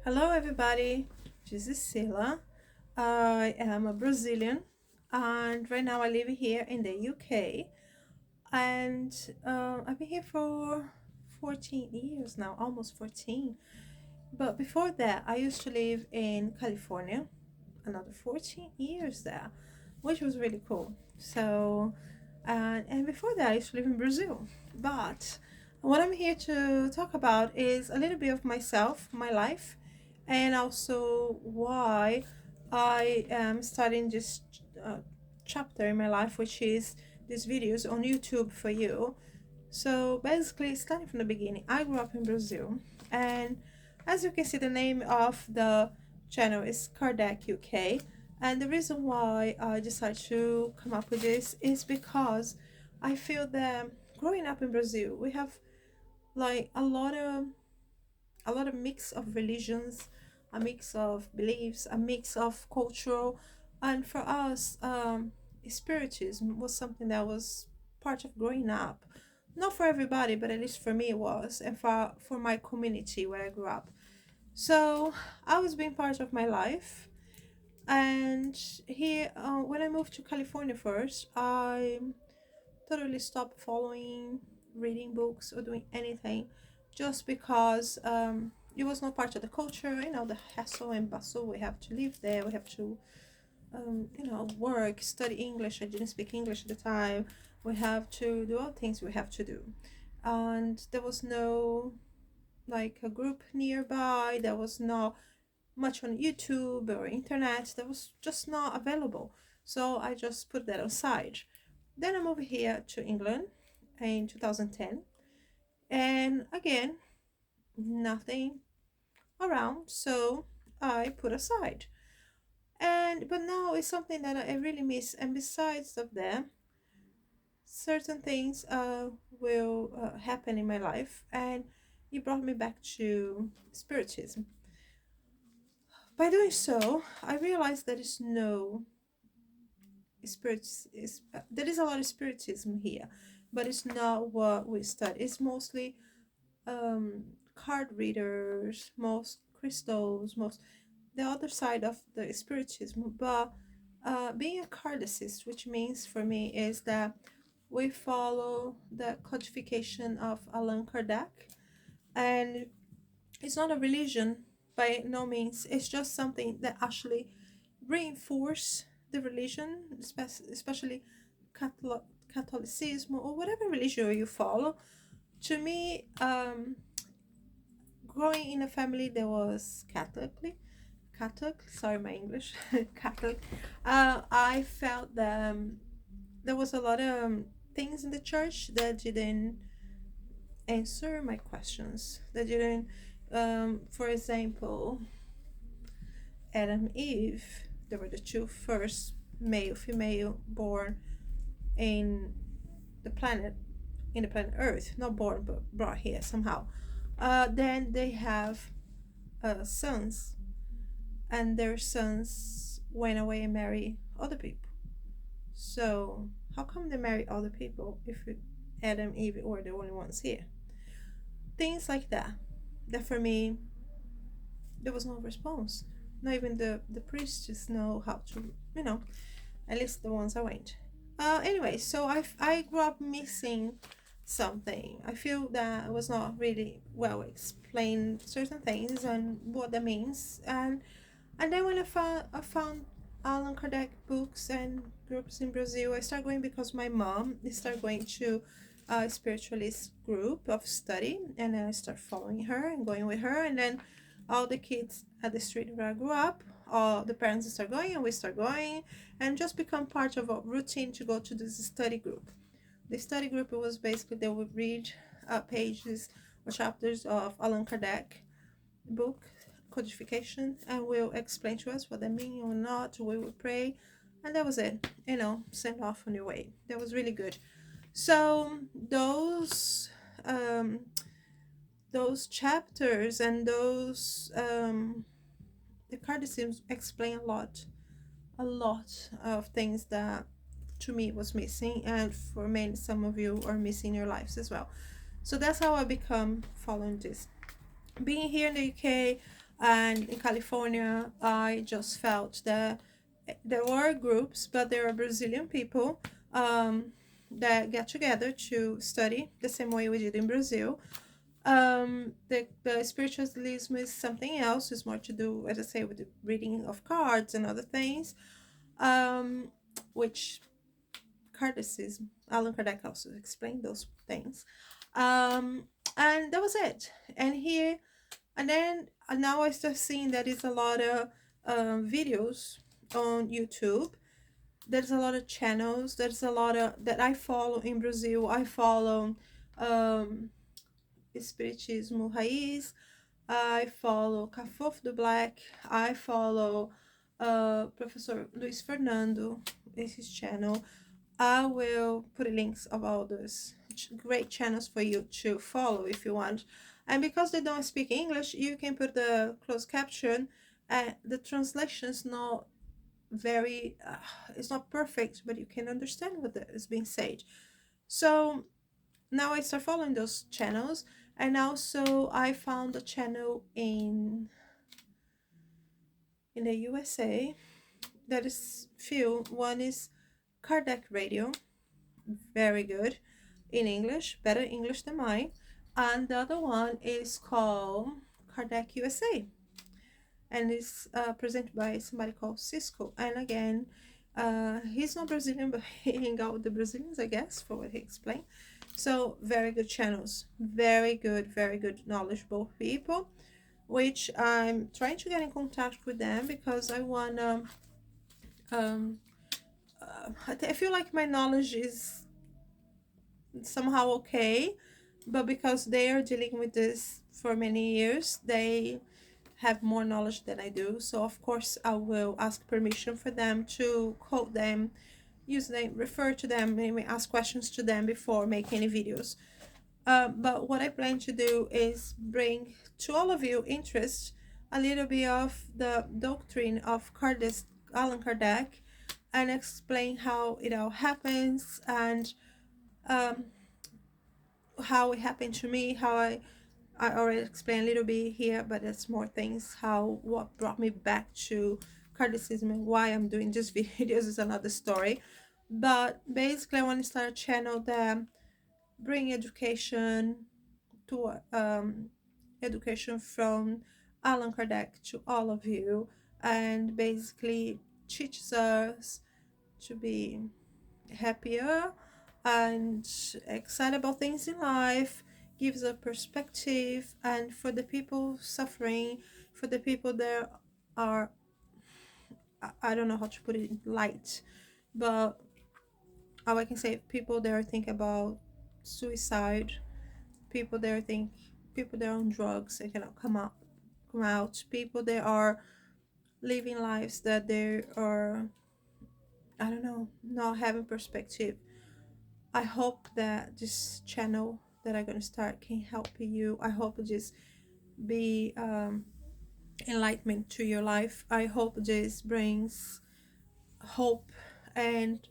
Hello, everybody. This is Sila. I am a Brazilian, and right now I live here in the UK. And I've been here for 14 years now, almost 14. But before that, I used to live in California, another 14 years there, which was really cool. And before that, I used to live in Brazil. But what I'm here to talk about is a little bit of myself, my life, and also why I am starting this uh, chapter in my life, which is these videos on YouTube for you. So basically, starting from the beginning, I grew up in Brazil, and as you can see, the name of the channel is Kardec UK. And the reason why I decided to come up with this is because I feel that growing up in Brazil, we have like a lot of mix of religions, a mix of beliefs, a mix of cultural, and for us, spiritism was something that was part of growing up. Not for everybody, but at least for me it was, and for my community where I grew up. So I was being part of my life, and here, when I moved to California first, I totally stopped following, reading books, or doing anything just because it was not part of the culture, the hassle and bustle. We have to live there, we have to, work, study English. I didn't speak English at the time. We have to do all things we have to do. And there was no like a group nearby, there was not much on YouTube or internet, that was just not available. So I just put that aside. Then I moved here to England in 2010, and again, nothing around, so I put aside. And but now it's something that I really miss. And besides of that, certain things will happen in my life, and it brought me back to spiritism. By doing so, I realized there is no spirits is there is a lot of spiritism here, but it's not what we study. It's mostly card readers, most crystals, most the other side of the spiritism. But being a cardicist, which means for me is that we follow the codification of Allan Kardec, and it's not a religion by no means. It's just something that actually reinforce the religion, especially Catholic, Catholicism or whatever religion you follow. To me, growing in a family that was Catholic, sorry, my English, Catholic, I felt that there was a lot of things in the church that didn't answer my questions. That didn't, for example, Adam and Eve, they were the two first male, female born in the planet, in the planet Earth, not born but brought here somehow. Then they have sons, and their sons went away and married other people. So how come they marry other people if Adam and Eve were the only ones here? Things like that. That for me, there was no response. Not even the priests just know how to, at least the ones I went. Anyway, so I grew up missing something. I feel that it was not really well explained certain things and what that means. And then when I found Allan Kardec books and groups in Brazil, I started going because my mom started going to a spiritualist group of study, and then I started following her and going with her, and then all the kids at the street where I grew up, all the parents start going and we start going, and just become part of a routine to go to this study group. The study group was basically they would read pages or chapters of Allan Kardec book codification, and will explain to us what they mean or not. We would pray, and that was it. Send off on your way. That was really good. So those chapters and those the cardisms explain a lot of things that to me was missing, and for many some of you are missing your lives as well. So that's how I become following this. Being here in the UK, And in California, I just felt that there were groups, but there are Brazilian people that get together to study the same way we did in Brazil. The spiritualism is something else. It's more to do, as I say, with the reading of cards and other things, um, which Kardecism, Allan Kardec also explained those things. Um, and that was it. And here, and then now I start seeing that it's a lot of videos on YouTube. There's a lot of channels. There's a lot of that I follow in Brazil. I follow um, Spiritismo Raiz. I follow Cafofo do Black. I follow Professor Luis Fernando, is his channel. I will put links of all those great channels for you to follow if you want. And because they don't speak English, you can put the closed caption. The translation is not very, it's not perfect, but you can understand what is being said. So now I start following those channels. And also I found a channel in the USA that is few. One is Kardec Radio, very good in English, better English than mine. And the other one is called Kardec USA, and it's presented by somebody called Cisco. And again, he's not Brazilian, but he hang out with the Brazilians, I guess, for what he explained. So very good channels, very good, knowledgeable people, which I'm trying to get in contact with them because I want to. I feel like my knowledge is somehow okay, but because they are dealing with this for many years, they have more knowledge than I do. So of course I will ask permission for them to quote them, use them, refer to them, maybe ask questions to them before making any videos. But what I plan to do is bring to all of you interest a little bit of the doctrine of Allan Kardec, and explain how it all happens, and um, how it happened to me, how I already explained a little bit here, but there's more things. How what brought me back to Kardecism and why I'm doing these videos is another story. But basically, I want to start a channel that bring education to education from Allan Kardec to all of you, and basically teaches us to be happier and excited about things in life, gives a perspective. And for the people suffering, for the people that are, I don't know how to put it in light, but how I can say, people that are thinking about suicide, people that are people that are on drugs and cannot come out, people that are living lives that they are, I don't know, not having perspective. I hope that this channel that I'm gonna start can help you. I hope it just be enlightenment to your life. I hope this brings hope, and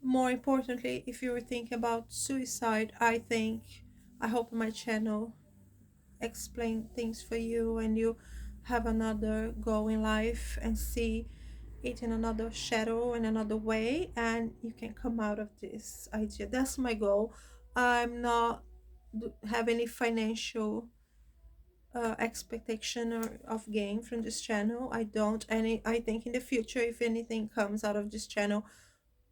more importantly, if you were thinking about suicide, I hope my channel explain things for you, and you have another goal in life and see it in another shadow, in another way, and you can come out of this idea. That's my goal. I'm not have any financial expectation or of gain from this channel. I don't. Any. I think in the future, if anything comes out of this channel,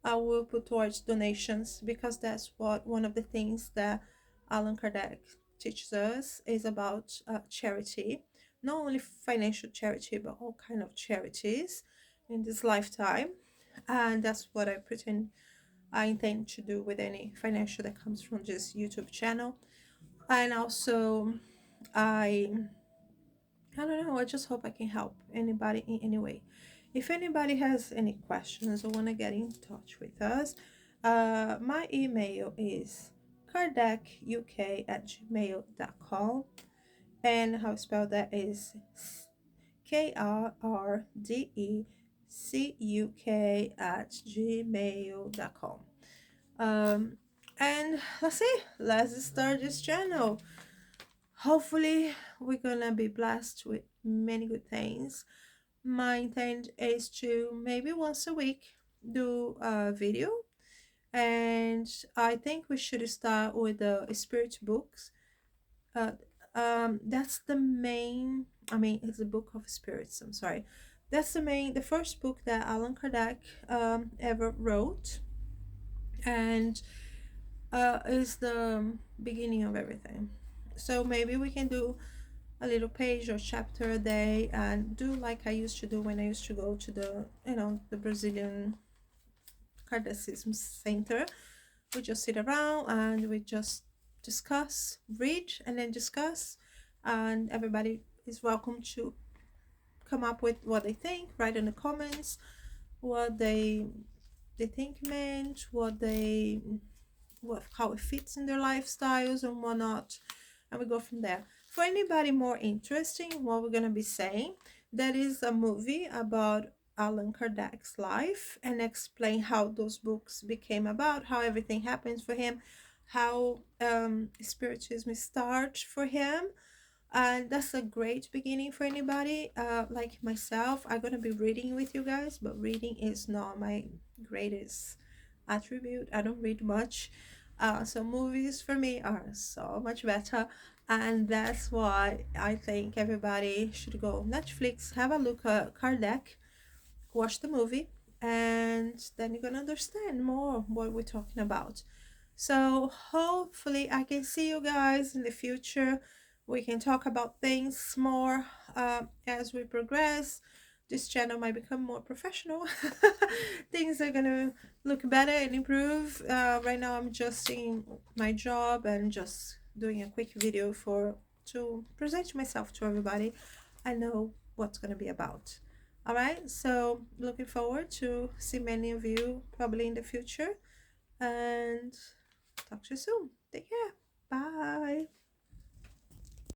I will put towards donations, because that's what one of the things that Allan Kardec teaches us is about charity. Not only financial charity, but all kind of charities in this lifetime. And that's what I intend to do with any financial that comes from this YouTube channel. And also, I I don't know, I just hope I can help anybody in any way. If anybody has any questions or want to get in touch with us, my email is kardecuk@gmail.com, and how I spell that is KRRDECUK@gmail.com. And let's see, let's start this channel. Hopefully we're gonna be blessed with many good things. My intent is to maybe once a week do a video, and I think we should start with the spirit books. uh, that's the main, I mean, it's a book of spirits, I'm sorry. That's the first book that Allan Kardec ever wrote, and is the beginning of everything. So maybe we can do a little page or chapter a day, and do like I used to do when I used to go to the, the Brazilian Kardecism Center. We just sit around and we just discuss, read, and then discuss. And everybody is welcome to come up with what they think, write in the comments what they think meant, what how it fits in their lifestyles and whatnot, and we go from there. For anybody more interested in what we're gonna be saying, there is a movie about Allan Kardec's life and explain how those books became about, how everything happens for him, how spiritism start for him. And that's a great beginning for anybody like myself. I'm gonna be reading with you guys, but reading is not my greatest attribute. I don't read much, so movies for me are so much better, and that's why I think everybody should go Netflix, have a look at Kardec, watch the movie, and then you're gonna understand more what we're talking about. So hopefully I can see you guys in the future. We can talk about things more as we progress. This channel might become more professional. Things are gonna look better and improve. Right now I'm just in my job and just doing a quick video for to present myself to everybody. I know what's gonna be about. All right, so looking forward to see many of you probably in the future, and talk to you soon. Take care. Bye.